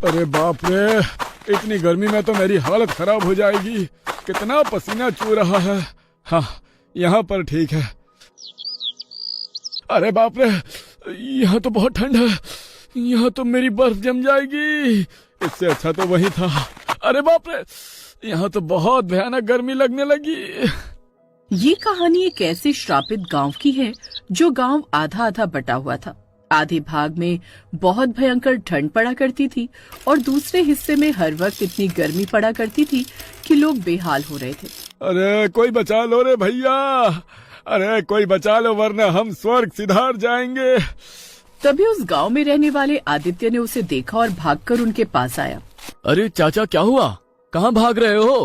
अरे बाप रे, इतनी गर्मी में तो मेरी हालत खराब हो जाएगी। कितना पसीना चू रहा है। हाँ, यहाँ पर ठीक है। अरे बाप रे, यहाँ तो बहुत ठंड है। यहाँ तो मेरी बर्फ जम जाएगी। इससे अच्छा तो वही था। अरे बाप रे, यहाँ तो बहुत भयानक गर्मी लगने लगी। ये कहानी एक ऐसे श्रापित गांव की है जो गांव आधा आधा बटा हुआ था। आधे भाग में बहुत भयंकर ठंड पड़ा करती थी और दूसरे हिस्से में हर वक्त इतनी गर्मी पड़ा करती थी कि लोग बेहाल हो रहे थे। अरे कोई बचा लो रे भैया, अरे कोई बचा लो वरना हम स्वर्ग सिधार जाएंगे। तभी उस गांव में रहने वाले आदित्य ने उसे देखा और भागकर उनके पास आया। अरे चाचा, क्या हुआ? कहाँ भाग रहे हो?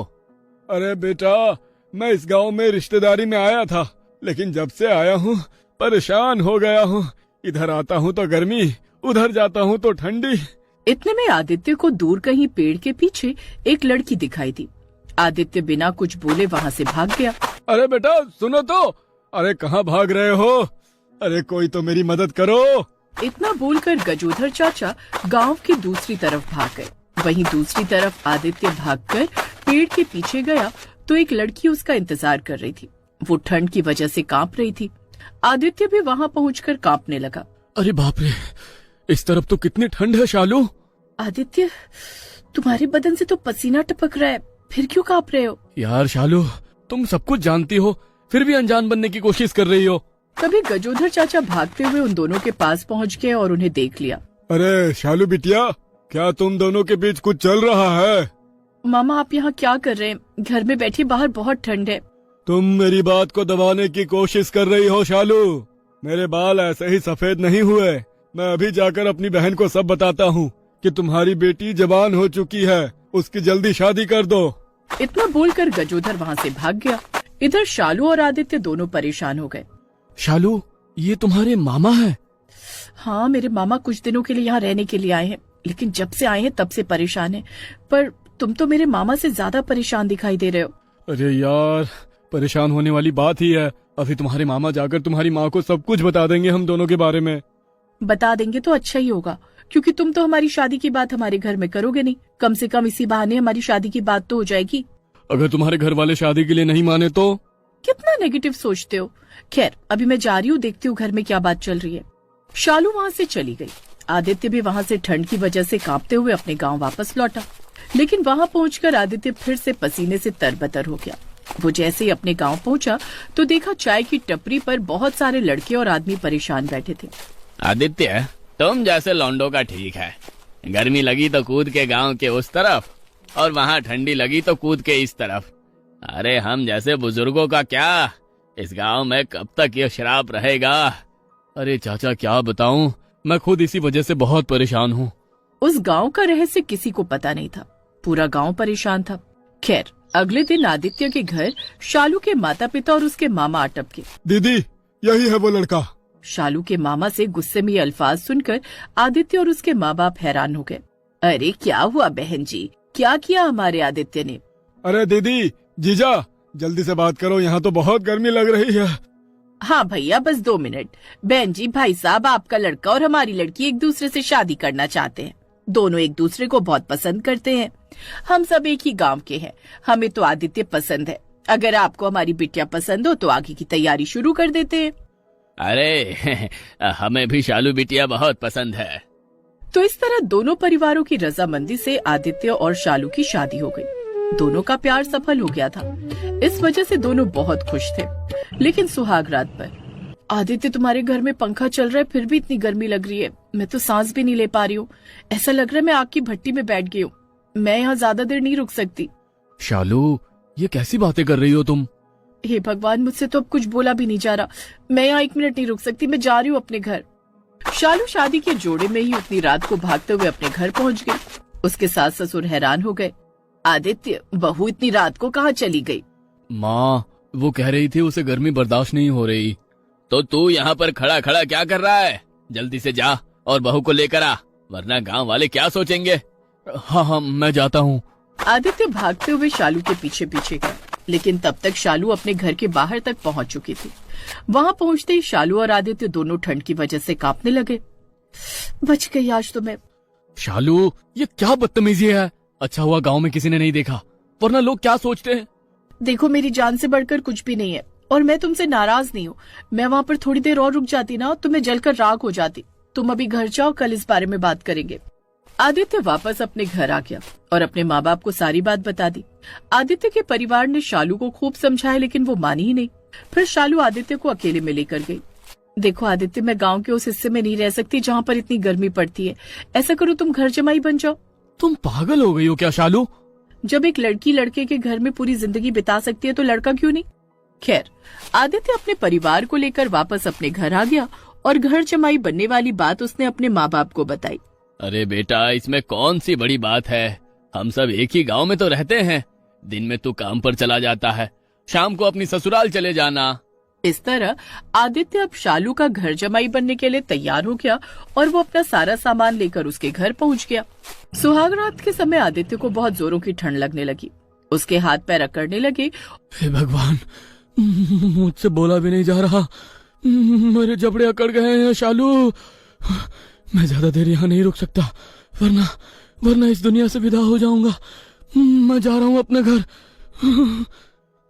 अरे बेटा, मैं इस गांव में रिश्तेदारी में आया था, लेकिन जब से आया हूँ परेशान हो गया हूँ। इधर आता हूँ तो गर्मी, उधर जाता हूँ तो ठंडी। इतने में आदित्य को दूर कहीं पेड़ के पीछे एक लड़की दिखाई दी। आदित्य बिना कुछ बोले वहाँ से भाग गया। अरे बेटा सुनो तो, अरे कहाँ भाग रहे हो? अरे कोई तो मेरी मदद करो। इतना बोलकर गजोधर चाचा गांव की दूसरी तरफ भाग गए। वहीं दूसरी तरफ आदित्य भागकर पेड़ के पीछे गया तो एक लड़की उसका इंतजार कर रही थी। वो ठंड की वजह से कांप रही थी। आदित्य भी वहां पहुंचकर कांपने लगा। अरे बाप रे, इस तरफ तो कितनी ठंड है शालू। आदित्य, तुम्हारे बदन से तो पसीना टपक रहा है, फिर क्यों कांप रहे हो? यार शालू, तुम सब कुछ जानती हो, फिर भी अनजान बनने की कोशिश कर रही हो। तभी गजोधर चाचा भागते हुए उन दोनों के पास पहुंच गए और उन्हें देख लिया। अरे शालू बिटिया, क्या तुम दोनों के बीच कुछ चल रहा है? मामा, आप यहाँ क्या कर रहे हैं? घर में बैठिए, बाहर बहुत ठंड है। तुम मेरी बात को दबाने की कोशिश कर रही हो शालू। मेरे बाल ऐसे ही सफेद नहीं हुए। मैं अभी जाकर अपनी बहन को सब बताता हूँ कि तुम्हारी बेटी जवान हो चुकी है, उसकी जल्दी शादी कर दो। इतना बोलकर गजोधर वहाँ से भाग गया। इधर शालू और आदित्य दोनों परेशान हो गए। शालू, ये तुम्हारे मामा हैं? हाँ, मेरे मामा कुछ दिनों के लिए यहाँ रहने के लिए आए हैं, लेकिन जब से आए हैं तब से परेशान हैं। पर तुम तो मेरे मामा से ज्यादा परेशान दिखाई दे रहे हो। अरे यार, परेशान होने वाली बात ही है। अभी तुम्हारे मामा जाकर तुम्हारी माँ को सब कुछ बता देंगे हम दोनों के बारे में। बता देंगे तो अच्छा ही होगा, क्योंकि तुम तो हमारी शादी की बात हमारे घर में करोगे नहीं। कम से कम इसी बहाने हमारी शादी की बात तो हो जाएगी। अगर तुम्हारे घर वाले शादी के लिए नहीं माने तो? कितना नेगेटिव सोचते हो। खैर, अभी मैं जा रही हूँ, देखती हूँ घर में क्या बात चल रही है। शालू वहाँ से चली गई। आदित्य भी वहाँ से ठंड की वजह से कांपते हुए अपने गाँव वापस लौटा, लेकिन वहाँ पहुंचकर आदित्य फिर से पसीने से तरबतर हो गया। वो जैसे ही अपने गांव पहुंचा तो देखा चाय की टपरी पर बहुत सारे लड़के और आदमी परेशान बैठे थे। आदित्य, तुम जैसे लौंडों का ठीक है। गर्मी लगी तो कूद के गांव के उस तरफ, और वहाँ ठंडी लगी तो कूद के इस तरफ। अरे हम जैसे बुजुर्गों का क्या, इस गांव में कब तक ये श्राप रहेगा? अरे चाचा, क्या बताऊं, मैं खुद इसी वजह से बहुत परेशान हूँ। उस गांव का रहस्य किसी को पता नहीं था। पूरा गांव परेशान था। खैर, अगले दिन आदित्य के घर शालू के माता पिता और उसके मामा आ टपके। दीदी, यही है वो लड़का। शालू के मामा से गुस्से में ये अल्फाज सुनकर आदित्य और उसके माँ बाप हैरान हो गए। अरे क्या हुआ बहन जी, क्या किया हमारे आदित्य ने? अरे दीदी, जीजा, जल्दी से बात करो, यहाँ तो बहुत गर्मी लग रही है। हाँ भैया, बस 2 मिनट। बहन जी, भाई साहब, आपका लड़का और हमारी लड़की एक दूसरे से शादी करना चाहते हैं। दोनों एक दूसरे को बहुत पसंद करते हैं। हम सब एक ही गांव के हैं। हमें तो आदित्य पसंद है। अगर आपको हमारी बिटिया पसंद हो तो आगे की तैयारी शुरू कर देते हैं। अरे हमें भी शालू बिटिया बहुत पसंद है। तो इस तरह दोनों परिवारों की रजामंदी से आदित्य और शालू की शादी हो गई। दोनों का प्यार सफल हो गया था। इस वजह से दोनों बहुत खुश थे। लेकिन सुहाग रात पर, आदित्य, तुम्हारे घर में पंखा चल रहा है फिर भी इतनी गर्मी लग रही है। मैं तो सांस भी नहीं ले पा रही हूँ। ऐसा लग रहा है मैं आग की भट्टी में बैठ गई हूँ। मैं यहाँ ज्यादा देर नहीं रुक सकती। शालू, ये कैसी बातें कर रही हो तुम? हे भगवान, मुझसे तो अब कुछ बोला भी नहीं जा रहा। मैं यहाँ 1 मिनट नहीं रुक सकती। मैं जा रही हूँ अपने घर। शालू शादी के जोड़े में ही उतनी रात को भागते हुए अपने घर पहुँच गई। उसके सास ससुर हैरान हो गए। आदित्य, बहू इतनी रात को कहाँ चली गई? माँ, वो कह रही थी उसे गर्मी बर्दाश्त नहीं हो रही। तो तू यहाँ पर खड़ा खड़ा क्या कर रहा है? जल्दी से जा और बहू को लेकर आ, वरना गांव वाले क्या सोचेंगे। हाँ, मैं जाता हूँ। आदित्य भागते हुए शालू के पीछे पीछे गया, लेकिन तब तक शालू अपने घर के बाहर तक पहुंच चुकी थी। वहां पहुंचते ही शालू और आदित्य दोनों ठंड की वजह से कांपने लगे। बच गई आज तो मैं। शालू, ये क्या बदतमीजी है। अच्छा हुआ गांव में किसी ने नहीं देखा, वरना लोग क्या सोचते हैं। देखो, मेरी जान से बढ़कर कुछ भी नहीं है और मैं तुमसे नाराज नहीं हूँ। मैं वहाँ पर थोड़ी देर और रुक जाती ना तो मैं जलकर राख हो जाती। तुम अभी घर जाओ, कल इस बारे में बात करेंगे। आदित्य वापस अपने घर आ गया और अपने माँ बाप को सारी बात बता दी। आदित्य के परिवार ने शालू को खूब समझाया, लेकिन वो मानी ही नहीं। फिर शालू आदित्य को अकेले में लेकर गई। देखो आदित्य, मैं गांव के उस हिस्से में नहीं रह सकती जहाँ पर इतनी गर्मी पड़ती है। ऐसा करो, तुम घर जमाई बन जाओ। तुम पागल हो गई हो क्या शालू? जब एक लड़की लड़के के घर में पूरी जिंदगी बिता सकती है तो लड़का क्यों नहीं। खैर, आदित्य अपने परिवार को लेकर वापस अपने घर आ गया और घर जमाई बनने वाली बात उसने अपने माँ बाप को बताई। अरे बेटा, इसमें कौन सी बड़ी बात है। हम सब एक ही गांव में तो रहते हैं। दिन में तू काम पर चला जाता है, शाम को अपनी ससुराल चले जाना। इस तरह आदित्य अब शालू का घर जमाई बनने के लिए तैयार हो गया और वो अपना सारा सामान लेकर उसके घर पहुंच गया। सुहाग रात के समय आदित्य को बहुत जोरों की ठंड लगने लगी। उसके हाथ पैर अकड़ने लगे। हे भगवान, मुझसे बोला भी नहीं जा रहा, मेरे जबड़े अकड़ गए हैं शालू। मैं ज्यादा देर यहाँ नहीं रुक सकता, वरना इस दुनिया से विदा हो जाऊंगा। मैं जा रहा हूँ अपने घर।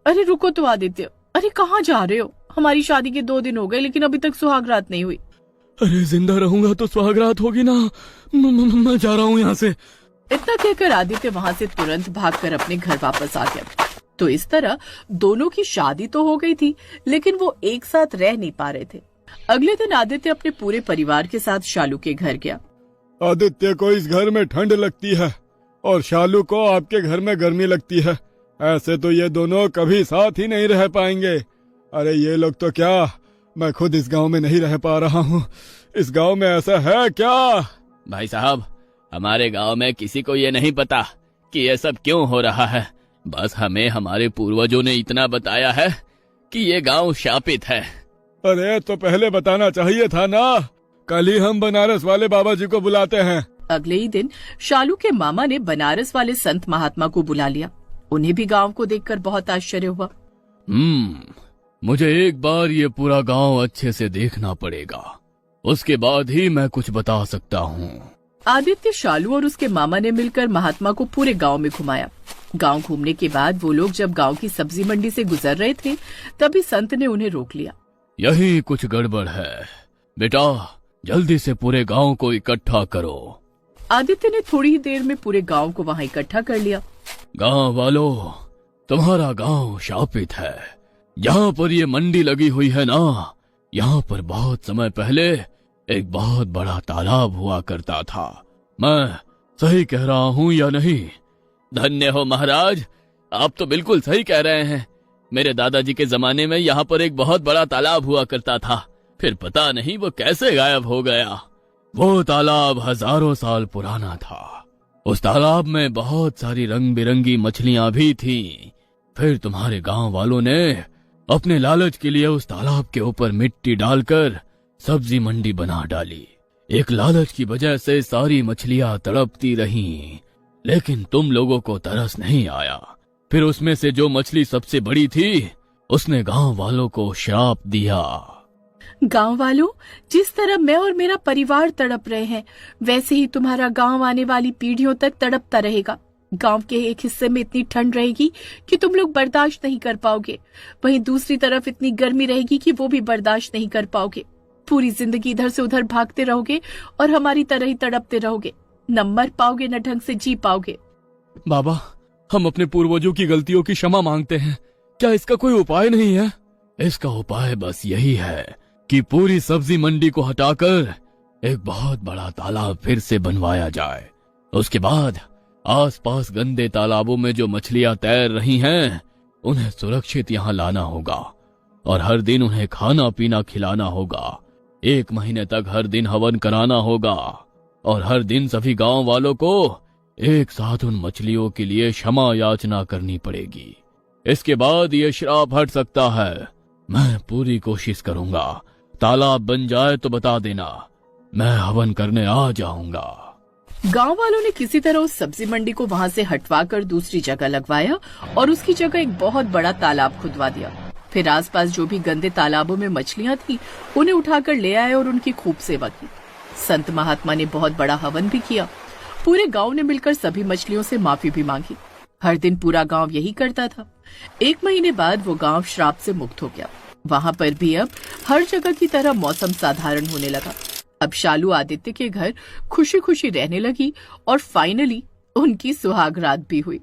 अरे रुको तो आदित्य, अरे कहाँ जा रहे हो? हमारी शादी के 2 दिन हो गए लेकिन अभी तक सुहाग रात नहीं हुई। अरे जिंदा रहूंगा तो सुहाग रात होगी ना। मैं जा रहा हूँ यहाँ से। इतना कहकर आदित्य वहाँ से तुरंत भागकर अपने घर वापस आ गया। तो इस तरह दोनों की शादी तो हो गई थी, लेकिन वो एक साथ रह नहीं पा रहे थे। अगले दिन आदित्य अपने पूरे परिवार के साथ शालू के घर गया। आदित्य को इस घर में ठंड लगती है और शालू को आपके घर में गर्मी लगती है। ऐसे तो ये दोनों कभी साथ ही नहीं रह पाएंगे। अरे ये लोग तो क्या, मैं खुद इस गांव में नहीं रह पा रहा हूँ। इस गांव में ऐसा है क्या? भाई साहब, हमारे गांव में किसी को ये नहीं पता कि ये सब क्यों हो रहा है। बस हमें हमारे पूर्वजों ने इतना बताया है कि ये गांव शापित है। अरे तो पहले बताना चाहिए था ना। कल ही हम बनारस वाले बाबा जी को बुलाते हैं। अगले ही दिन शालू के मामा ने बनारस वाले संत महात्मा को बुला लिया। उन्हें भी गांव को देखकर बहुत आश्चर्य हुआ। मुझे एक बार ये पूरा गांव अच्छे से देखना पड़ेगा, उसके बाद ही मैं कुछ बता सकता हूँ। आदित्य, शालू और उसके मामा ने मिलकर महात्मा को पूरे गांव में घुमाया। गांव घूमने के बाद वो लोग जब गांव की सब्जी मंडी से गुजर रहे थे, तभी संत ने उन्हें रोक लिया। यही कुछ गड़बड़ है बेटा, जल्दी से पूरे गांव को इकट्ठा करो। आदित्य ने थोड़ी ही देर में पूरे गांव को वहां इकट्ठा कर लिया। गांव वालों, तुम्हारा गांव शापित है। यहाँ पर ये मंडी लगी हुई है ना, यहाँ पर बहुत समय पहले एक बहुत बड़ा तालाब हुआ करता था। मैं सही कह रहा हूँ या नहीं? धन्य हो महाराज, आप तो बिल्कुल सही कह रहे हैं। मेरे दादाजी के जमाने में यहाँ पर एक बहुत बड़ा तालाब हुआ करता था, फिर पता नहीं वो कैसे गायब हो गया। वो तालाब हजारों साल पुराना था। उस तालाब में बहुत सारी रंग बिरंगी मछलियां भी थीं। फिर तुम्हारे गांव वालों ने अपने लालच के लिए उस तालाब के ऊपर मिट्टी डालकर सब्जी मंडी बना डाली। एक लालच की वजह से सारी मछलियां तड़पती रहीं, लेकिन तुम लोगों को तरस नहीं आया। फिर उसमें से जो मछली सबसे बड़ी थी, उसने गांव वालों को श्राप दिया। गांव वालों, जिस तरह मैं और मेरा परिवार तड़प रहे हैं, वैसे ही तुम्हारा गांव आने वाली पीढ़ियों तक तड़पता रहेगा। गांव के एक हिस्से में इतनी ठंड रहेगी कि तुम लोग बर्दाश्त नहीं कर पाओगे, वहीं दूसरी तरफ इतनी गर्मी रहेगी कि वो भी बर्दाश्त नहीं कर पाओगे। पूरी जिंदगी इधर से उधर भागते रहोगे और हमारी तरह ही तड़पते रहोगे। न मर पाओगे न ढंग से जी पाओगे। बाबा, हम अपने पूर्वजों की गलतियों की क्षमा मांगते हैं। क्या इसका कोई उपाय नहीं है? इसका उपाय बस यही है कि पूरी सब्जी मंडी को हटाकर एक बहुत बड़ा तालाब फिर से बनवाया जाए। उसके बाद आसपास गंदे तालाबों में जो मछलियां तैर रही हैं, उन्हें सुरक्षित यहाँ लाना होगा और हर दिन उन्हें खाना पीना खिलाना होगा। 1 महीने तक हर दिन हवन कराना होगा और हर दिन सभी गांव वालों को एक साथ उन मछलियों के लिए क्षमा याचना करनी पड़ेगी। इसके बाद ये श्राप हट सकता है। मैं पूरी कोशिश करूंगा। तालाब बन जाए तो बता देना, मैं हवन करने आ जाऊंगा। गांव वालों ने किसी तरह उस सब्जी मंडी को वहां से हटवाकर दूसरी जगह लगवाया और उसकी जगह एक बहुत बड़ा तालाब खुदवा दिया। फिर आसपास जो भी गंदे तालाबों में मछलियां थी, उन्हें उठाकर ले आए और उनकी खूब सेवा की। संत महात्मा ने बहुत बड़ा हवन भी किया पूरे गांव ने मिलकर सभी मछलियों से माफी भी मांगी। हर दिन पूरा गांव यही करता था। 1 महीने बाद वो गांव श्राप से मुक्त हो गया। वहां पर भी अब हर जगह की तरह मौसम साधारण होने लगा। अब शालू आदित्य के घर खुशी खुशी रहने लगी और फाइनली उनकी सुहागरात भी हुई।